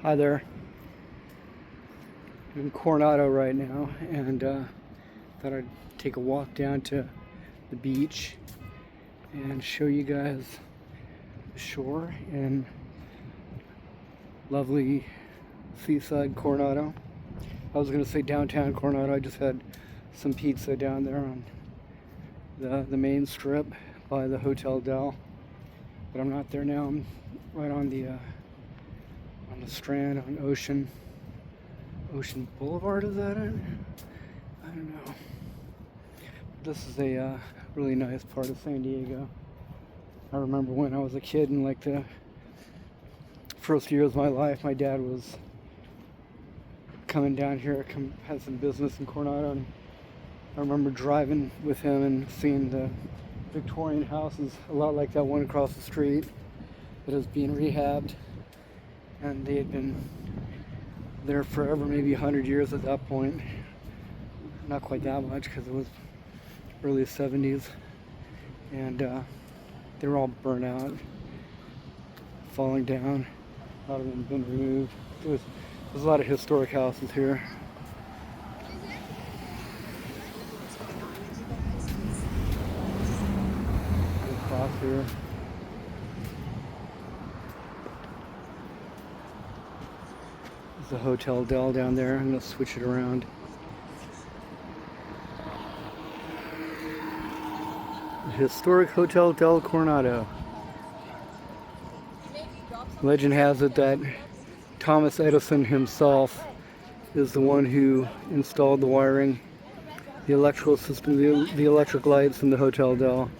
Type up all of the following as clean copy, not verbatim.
Hi there. I'm in Coronado right now, and thought I'd take a walk down to the beach and show you guys the shore in lovely seaside Coronado. I was going to say downtown Coronado. I just had some pizza down there on the main strip by the Hotel Del, but I'm not there now. I'm right on the strand on Ocean Boulevard. Is that it? I don't know. This is a really nice part of San Diego. I remember when I was a kid in like the first years of my life, my dad was coming down here, had some business in Coronado, and I remember driving with him and seeing the Victorian houses, a lot like that one across the street that was being rehabbed, and they had been there forever, maybe 100 years at that point. Not quite that much, because it was early 70s, and they were all burnt out, falling down. A lot of them have been removed. There's a lot of historic houses here. Across here. There's the Hotel Del down there. I'm going to switch it around. The historic Hotel del Coronado. Legend has it that Thomas Edison himself is the one who installed the wiring, the electrical system, the electric lights in the Hotel Del,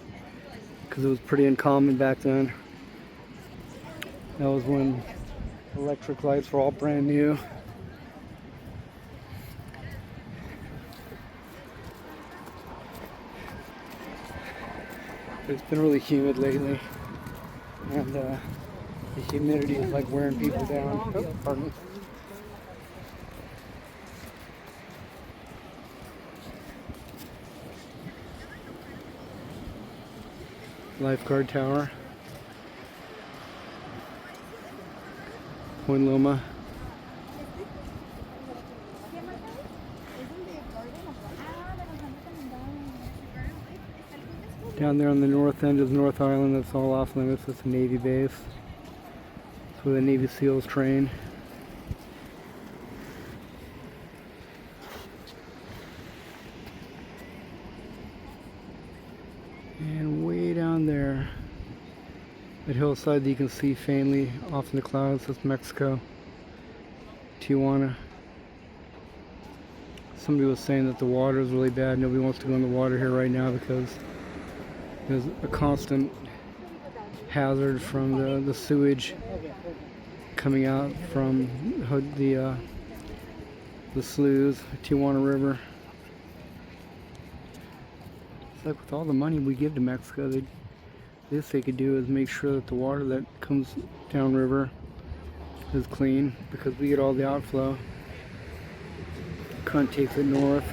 because it was pretty uncommon back then. That was when electric lights were all brand new. It's been really humid lately, and the humidity is like wearing people down. Oh, pardon me. Lifeguard Tower, Point Loma. Down there on the north end is North Island. That's all off limits. It's a Navy base. It's where the Navy SEALs train. And way down there, that hillside that you can see faintly off in the clouds, that's Mexico, Tijuana. Somebody was saying that the water is really bad. Nobody wants to go in the water here right now because there's a constant hazard from the sewage coming out from the sloughs, Tijuana River. It's like with all the money we give to Mexico, the least they could do is make sure that the water that comes downriver is clean, because we get all the outflow. Current takes it north.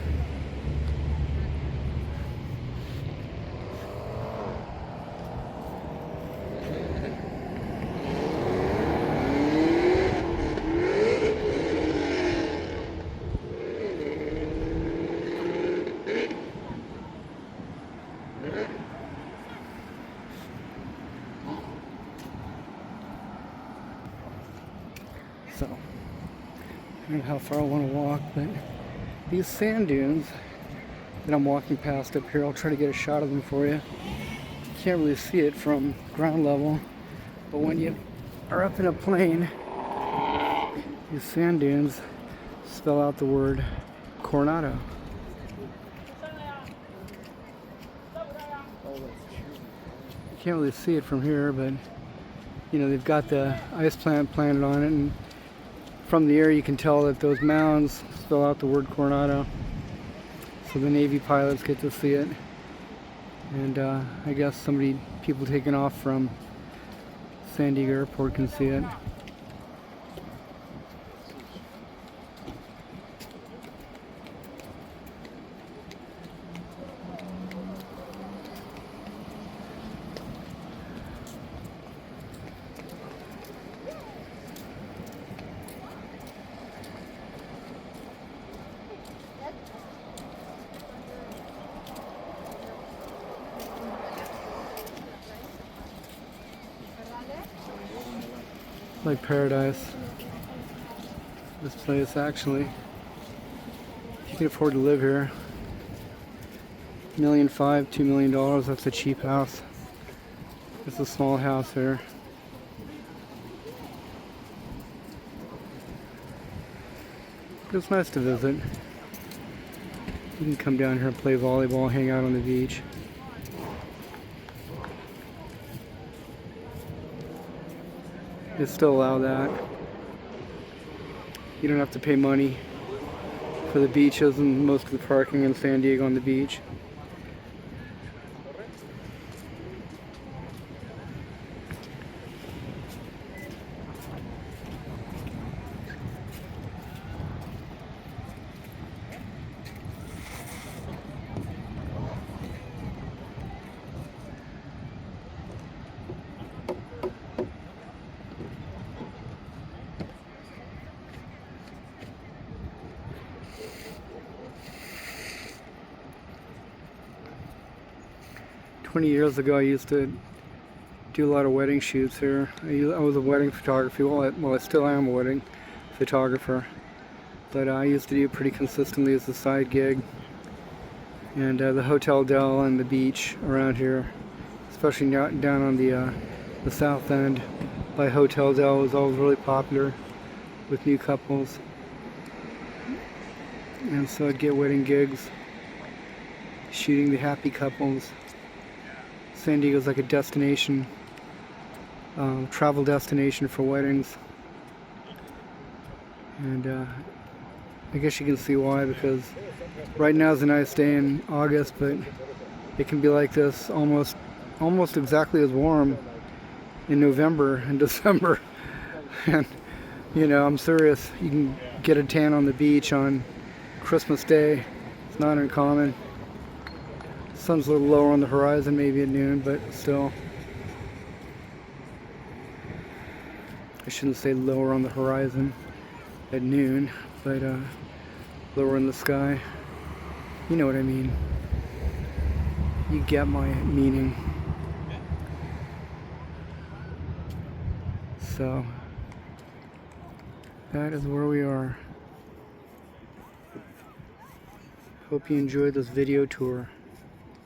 So, I don't know how far I want to walk, but these sand dunes that I'm walking past up here, I'll try to get a shot of them for you. You can't really see it from ground level, but when you are up in a plane, these sand dunes spell out the word Coronado. You can't really see it from here, but you know, they've got the ice plant planted on it, and from the air you can tell that those mounds spell out the word Coronado, so the Navy pilots get to see it, and I guess people taking off from San Diego Airport can see it. Like paradise. This place actually. If you can afford to live here. $1.5 million, $2 million, that's a cheap house. It's a small house here. But it's nice to visit. You can come down here and play volleyball, hang out on the beach. They still allow that. You don't have to pay money for the beaches and most of the parking in San Diego on the beach. Years ago, I used to do a lot of wedding shoots here. I was a wedding photographer. Well, I still am a wedding photographer, but I used to do it pretty consistently as a side gig. And the Hotel Del and the beach around here, especially down on the south end by Hotel Del, was always really popular with new couples. And so I'd get wedding gigs, shooting the happy couples. San Diego's like a destination, travel destination for weddings, and I guess you can see why, because right now is a nice day in August, but it can be like this almost exactly as warm in November and December. And you know, I'm serious, you can get a tan on the beach on Christmas Day. It's not uncommon. Sun's a little lower on the horizon, maybe at noon, but still. I shouldn't say lower on the horizon at noon, but lower in the sky. You know what I mean. You get my meaning. So, that is where we are. Hope you enjoyed this video tour.